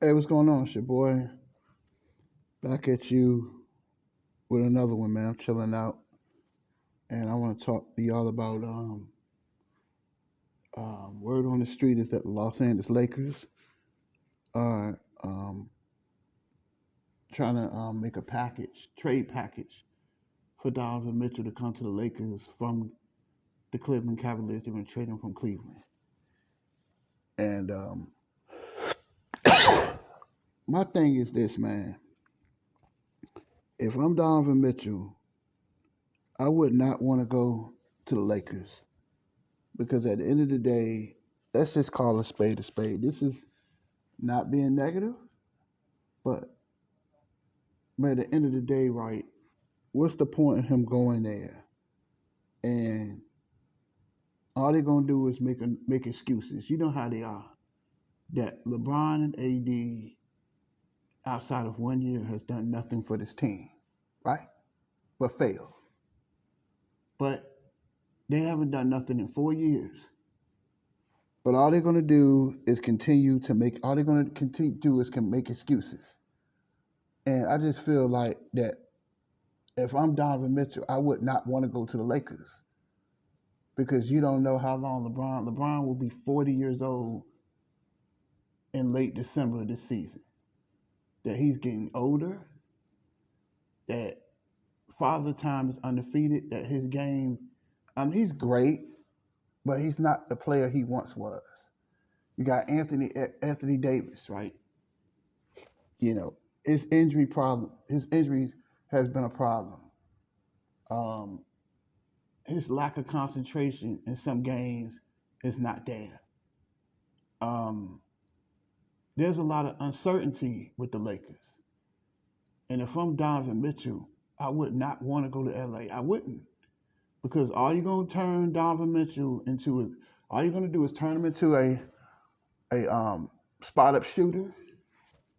Hey, what's going on? It's your boy. Back at you with another one, man. I'm chilling out, and I want to talk to y'all about word on the street is that the Los Angeles Lakers are trying to make a trade package for Donovan Mitchell to come to the Lakers from the Cleveland Cavaliers. They're going to trade him from Cleveland. And my thing is this, man. If I'm Donovan Mitchell, I would not want to go to the Lakers because at the end of the day, let's just call a spade a spade. This is not being negative, but at the end of the day, right? What's the point of him going there? And all they're gonna do is make excuses. You know how they are. That LeBron and AD, outside of 1 year, has done nothing for this team, right? But failed. But they haven't done nothing in 4 years. But all they're gonna do is continue to make. All they're gonna continue to do is can make excuses. And I just feel like that if I'm Donovan Mitchell, I would not want to go to the Lakers because you don't know how long LeBron will be 40 years old in late December of this season. That he's getting older, that Father Time is undefeated, that his game, he's great, but he's not the player he once was. You got Anthony Davis, right? You know, his injuries has been a problem. Um, his lack of concentration in some games is not there. Um, there's a lot of uncertainty with the Lakers. And if I'm Donovan Mitchell, I would not want to go to LA. I wouldn't. Because all you're gonna turn Donovan Mitchell into is all you're gonna do is turn him into a spot up shooter.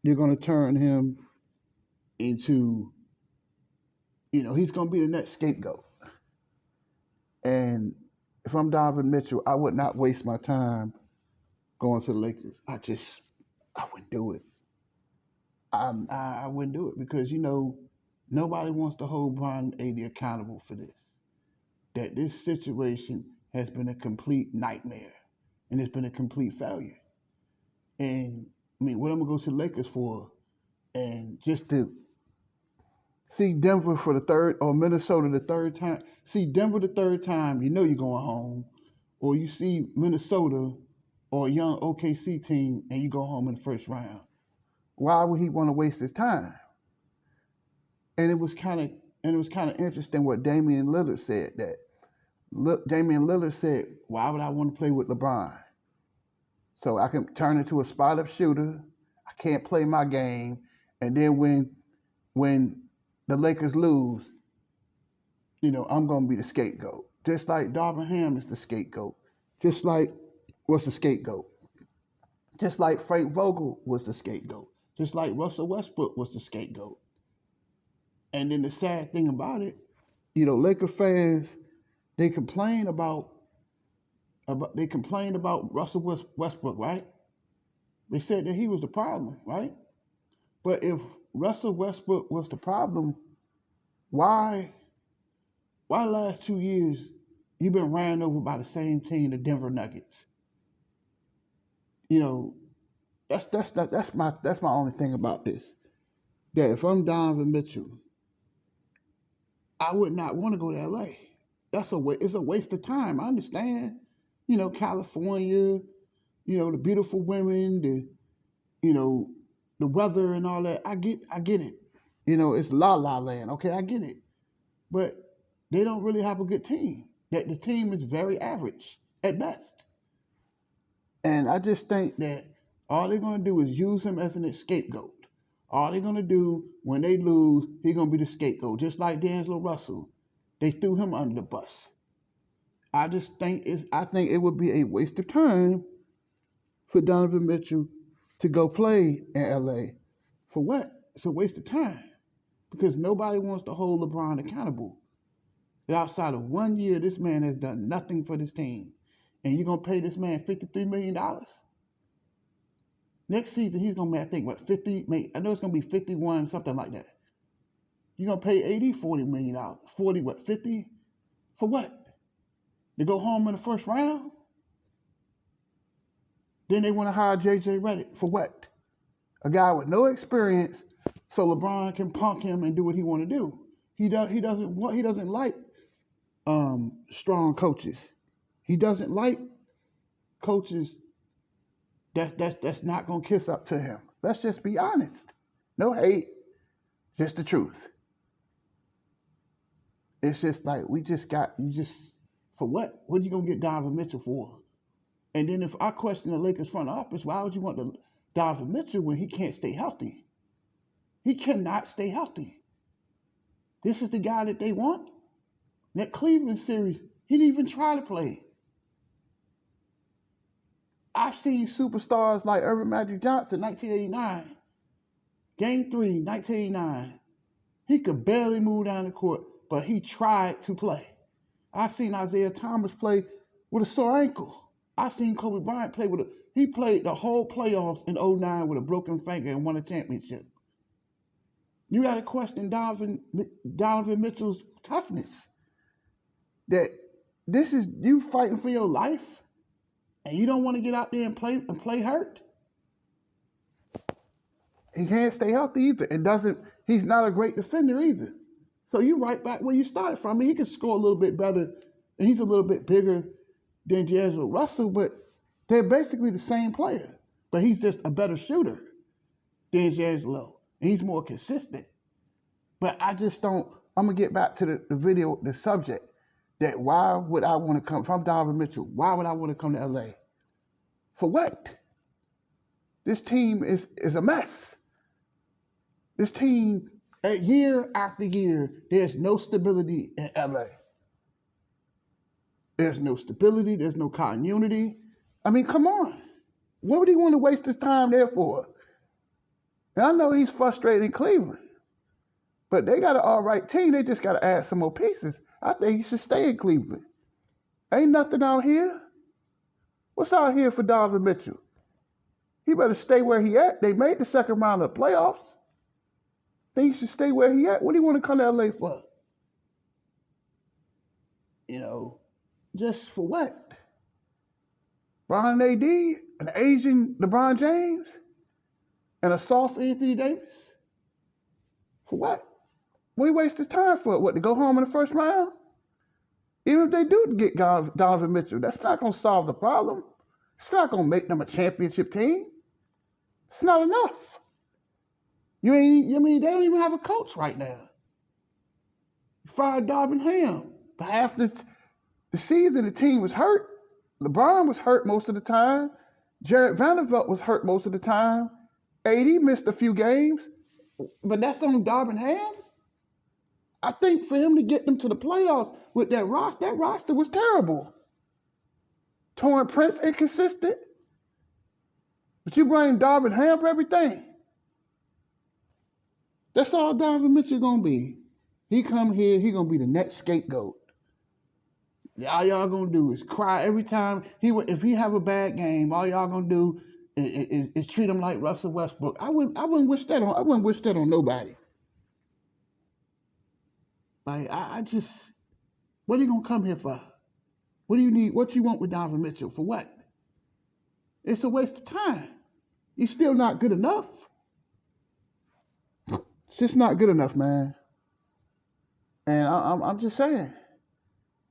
You're gonna turn him into, he's gonna be the next scapegoat. And if I'm Donovan Mitchell, I would not waste my time going to the Lakers. I wouldn't do it. I wouldn't do it because nobody wants to hold Brian AD accountable for this. That this situation has been a complete nightmare and it's been a complete failure. And I mean, what I'm gonna go to the Lakers for, and just to see Denver for the third or Minnesota the third time, see Denver the third time, you're going home, or you see Minnesota or a young OKC team and you go home in the first round. Why would he want to waste his time? And it was kind of interesting what Damian Lillard said that Damian Lillard said, "Why would I want to play with LeBron? So I can turn into a spot up shooter. I can't play my game, and then when the Lakers lose, I'm gonna be the scapegoat. Just like Darvin Ham is the scapegoat. Just like what's the scapegoat? Just like Frank Vogel was the scapegoat. Just like Russell Westbrook was the scapegoat. And then the sad thing about it, Laker fans they complain about Russell Westbrook, right? They said that he was the problem, right? But if Russell Westbrook was the problem, why last 2 years you've been ran over by the same team, the Denver Nuggets? You know, that's my only thing about this. That if I'm Donovan Mitchell, I would not want to go to LA. It's a waste of time. I understand, California, the beautiful women, you know, the weather and all that. I get it. It's la la land. Okay, I get it. But they don't really have a good team. That the team is very average at best. And I just think that all they're gonna do is use him as an scapegoat. All they're gonna do when they lose, he's gonna be the scapegoat, just like D'Angelo Russell. They threw him under the bus. I think it would be a waste of time for Donovan Mitchell to go play in LA. For what? It's a waste of time because nobody wants to hold LeBron accountable. Outside of 1 year, this man has done nothing for this team, and you're gonna pay this man $53 million? Next season, he's going to make, I think, what, 50, I know it's going to be 51, something like that. You're going to pay AD $40 million. 40, what, 50? For what? To go home in the first round? Then they want to hire JJ Redick. For what? A guy with no experience, so LeBron can punk him and do what he want to do. He doesn't like strong coaches. He doesn't like coaches that's not gonna kiss up to him. Let's just be honest. No hate, just the truth. It's just like for what? What are you gonna get Donovan Mitchell for? And then if I question the Lakers front office, why would you want Donovan Mitchell when he can't stay healthy? He cannot stay healthy. This is the guy that they want. That Cleveland series, he didn't even try to play. I've seen superstars like Irvin Magic Johnson, 1989. Game 3, 1989. He could barely move down the court, but he tried to play. I've seen Isaiah Thomas play with a sore ankle. I've seen Kobe Bryant play he played the whole playoffs in 2009 with a broken finger and won a championship. You got to question Donovan Mitchell's toughness. That this is you fighting for your life, and you don't want to get out there and play hurt. He can't stay healthy either. He's not a great defender either. So you right back where you started from. I mean, he can score a little bit better, and he's a little bit bigger than D'Angelo Russell, but they're basically the same player. But he's just a better shooter than D'Angelo, and he's more consistent. But I just don't. I'm gonna get back to the subject. That why would I want to come, if I'm Donovan Mitchell, why would I want to come to LA? For what? This team is a mess. This team, year after year, there's no stability in LA. There's no stability, there's no continuity. I mean, come on. What would he want to waste his time there for? And I know he's frustrated in Cleveland, but they got an all right team. They just got to add some more pieces. I think he should stay in Cleveland. Ain't nothing out here. What's out here for Donovan Mitchell? He better stay where he at. They made the second round of the playoffs. Think he should stay where he at. What do you want to come to LA for? Just for what? Brian AD, an Asian LeBron James, and a soft Anthony Davis? For what? We waste his time for it. What, to go home in the first round? Even if they do get Donovan Mitchell, that's not going to solve the problem. It's not going to make them a championship team. It's not enough. They don't even have a coach right now. You fired Darvin Ham. But half the season, the team was hurt. LeBron was hurt most of the time. Jared Vanderbilt was hurt most of the time. AD missed a few games. But that's on Darvin Ham. I think for him to get them to the playoffs with that roster was terrible. Taurean Prince inconsistent. But you blame Darvin Ham for everything. That's all Donovan Mitchell gonna be. He come here, he gonna be the next scapegoat. All y'all gonna do is cry every time if he have a bad game. All y'all gonna do is treat him like Russell Westbrook. I wouldn't wish that on nobody. Like what are you gonna come here for? What do you need? What you want with Donovan Mitchell? For what? It's a waste of time. You're still not good enough. It's just not good enough, man. And I'm just saying.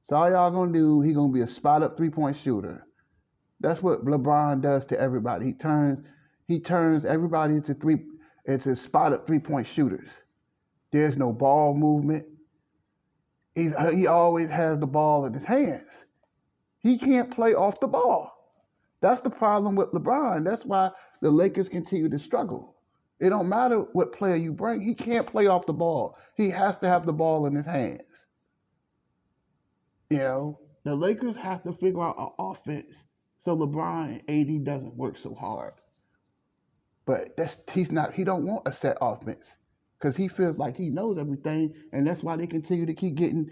So all y'all gonna do, he gonna be a spot up 3-point shooter. That's what LeBron does to everybody. He turns everybody into spot up 3-point shooters. There's no ball movement. He always has the ball in his hands. He can't play off the ball. That's the problem with LeBron. That's why the Lakers continue to struggle. It don't matter what player you bring. He can't play off the ball. He has to have the ball in his hands. The Lakers have to figure out an offense so LeBron and AD doesn't work so hard. But he don't want a set offense because he feels like he knows everything, and that's why they continue to keep getting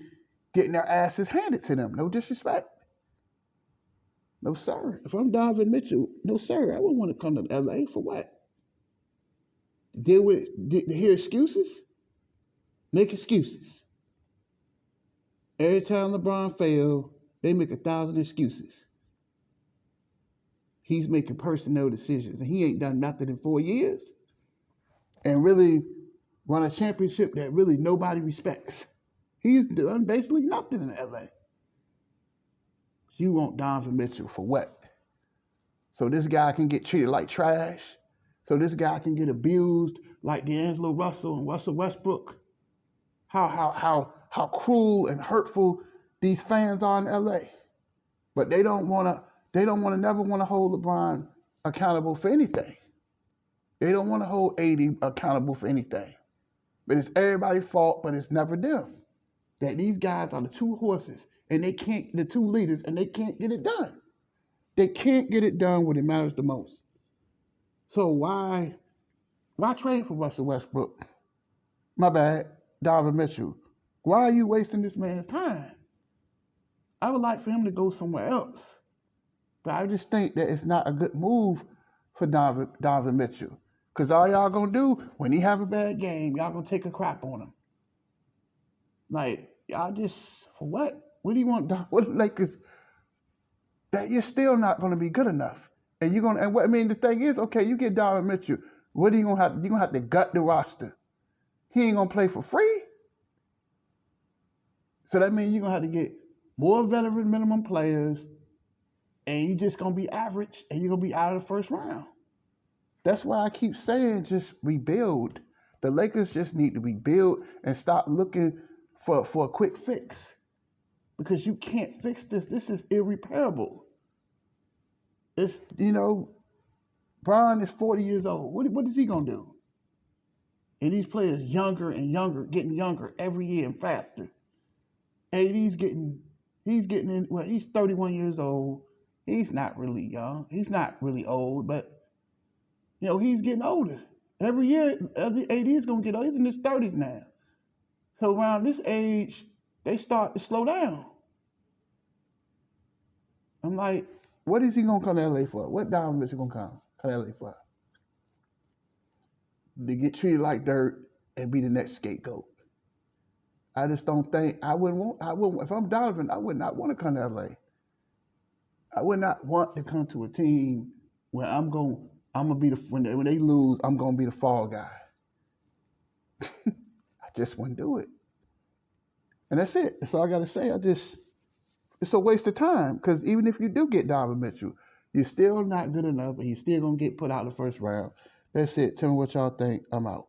their asses handed to them. No disrespect. No, sir. If I'm Donovan Mitchell, no, sir. I wouldn't want to come to LA for what? Deal with, hear excuses? Make excuses. Every time LeBron fail, they make 1,000 excuses. He's making personnel decisions, and he ain't done nothing in 4 years. And really run a championship that really nobody respects. He's done basically nothing in LA. You want Donovan Mitchell for what? So this guy can get treated like trash? So this guy can get abused like D'Angelo Russell and Russell Westbrook? How cruel and hurtful these fans are in LA. But they don't wanna never wanna hold LeBron accountable for anything. They don't want to hold AD accountable for anything. But it's everybody's fault, but it's never them. That these guys are the two horses and the two leaders, and they can't get it done. They can't get it done when it matters the most. So why trade for Russell Westbrook? My bad, Donovan Mitchell. Why are you wasting this man's time? I would like for him to go somewhere else. But I just think that it's not a good move for Donovan Mitchell. Because all y'all gonna do, when he have a bad game, y'all gonna take a crap on him. Like, y'all just, for what? What do you want, what Lakers, that you're still not gonna be good enough. And you're gonna, and what I mean, the thing is, okay, you get Donovan Mitchell, what are you gonna have? You're gonna have to gut the roster. He ain't gonna play for free. So that means you're gonna have to get more veteran minimum players, and you're just gonna be average, and you're gonna be out of the first round. That's why I keep saying just rebuild. The Lakers just need to rebuild and stop looking for a quick fix. Because you can't fix this. This is irreparable. It's, Bron is 40 years old. What is he going to do? And these players younger and younger, getting younger every year and faster. AD's he's 31 years old. He's not really young. He's not really old, but, he's getting older. Every year, AD is going to get older. He's in his 30s now. So around this age, they start to slow down. I'm like, what is he going to come to LA for? What Donovan Mitchell going to come to LA for? To get treated like dirt and be the next scapegoat. I just don't think, if I'm Donovan, I would not want to come to LA. I would not want to come to a team where I'm going to be when they lose, I'm going to be the fall guy. I just wouldn't do it. And that's it. That's all I got to say. It's a waste of time, because even if you do get Donovan Mitchell, you're still not good enough, and you're still going to get put out the first round. That's it. Tell me what y'all think. I'm out.